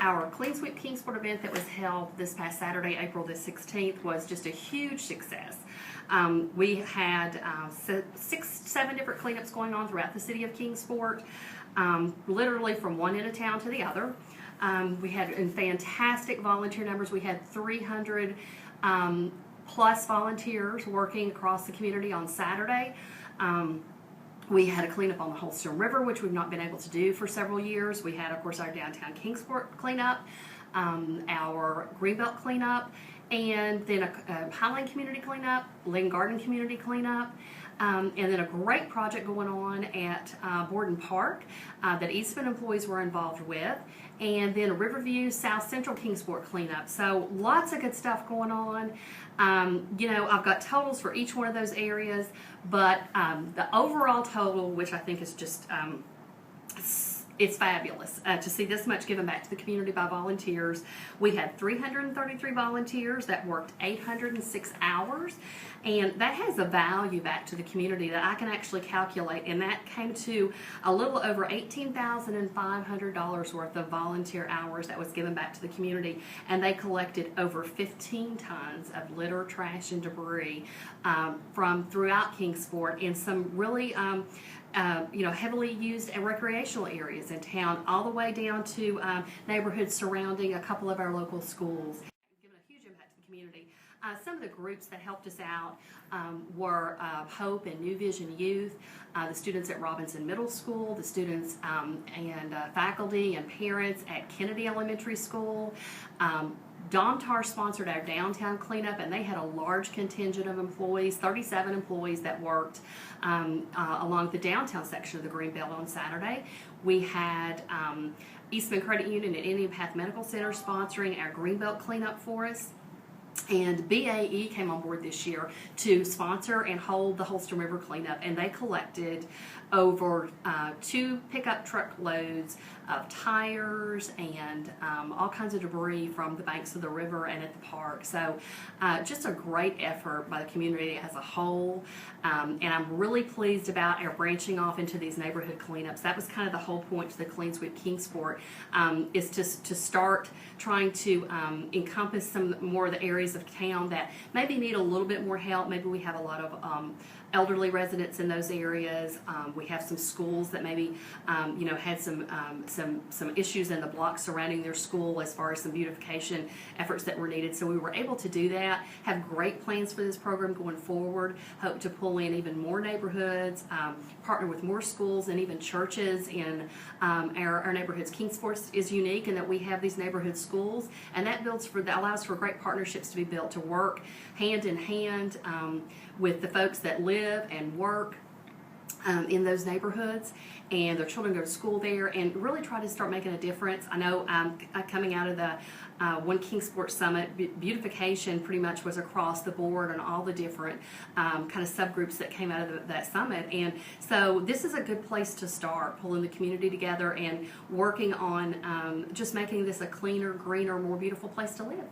our Clean Sweep Kingsport event that was held this past Saturday, April the 16th, was just a huge success. We had 7 different cleanups going on throughout the city of Kingsport, literally from one end of town to the other. We had fantastic volunteer numbers. We had 300 plus volunteers working across the community on Saturday. We had a cleanup on the Holston River, which we've not been able to do for several years. We had, of course, our downtown Kingsport cleanup, our greenbelt cleanup, and then a Highland community cleanup, Lynn Garden community cleanup, and then a great project going on at Borden Park that Eastman employees were involved with, and then a Riverview South Central Kingsport cleanup. So lots of good stuff going on. You know, I've got totals for each one of those areas, but the overall total, which I think is just it's fabulous to see this much given back to the community by volunteers. We had 333 volunteers that worked 806 hours, and that has a value back to the community that I can actually calculate, and that came to a little over $18,500 worth of volunteer hours that was given back to the community, and they collected over 15 tons of litter, trash, and debris from throughout Kingsport in some really you know, heavily used and recreational areas in town, all the way down to neighborhoods surrounding a couple of our local schools. Given a huge impact to the community. Some of the groups that helped us out were Hope and New Vision Youth, the students at Robinson Middle School, the students and faculty and parents at Kennedy Elementary School. Domtar sponsored our downtown cleanup, and they had a large contingent of employees, 37 employees that worked along the downtown section of the Greenbelt on Saturday. We had Eastman Credit Union and Indian Path Medical Center sponsoring our Greenbelt cleanup for us. And BAE came on board this year to sponsor and hold the Holston River cleanup, and they collected over 2 pickup truck loads of tires and all kinds of debris from the banks of the river and at the park. So just a great effort by the community as a whole, and I'm really pleased about our branching off into these neighborhood cleanups. That was kind of the whole point to the Clean Sweep Kingsport, is to start trying to encompass some more of the areas of town that maybe need a little bit more help. Maybe we have a lot of elderly residents in those areas. We have some schools that maybe you know, had some issues in the block surrounding their school as far as some beautification efforts that were needed. So we were able to do that. Have great plans for this program going forward. Hope to pull in even more neighborhoods, partner with more schools and even churches in our neighborhoods. Kingsport is unique in that we have these neighborhood schools, and that allows for great partnerships to be built to work hand in hand with the folks that live and work in those neighborhoods, and their children go to school there, and really try to start making a difference. I know coming out of the One Kingsport Summit, beautification pretty much was across the board on all the different kind of subgroups that came out of that summit, and so this is a good place to start, pulling the community together and working on just making this a cleaner, greener, more beautiful place to live.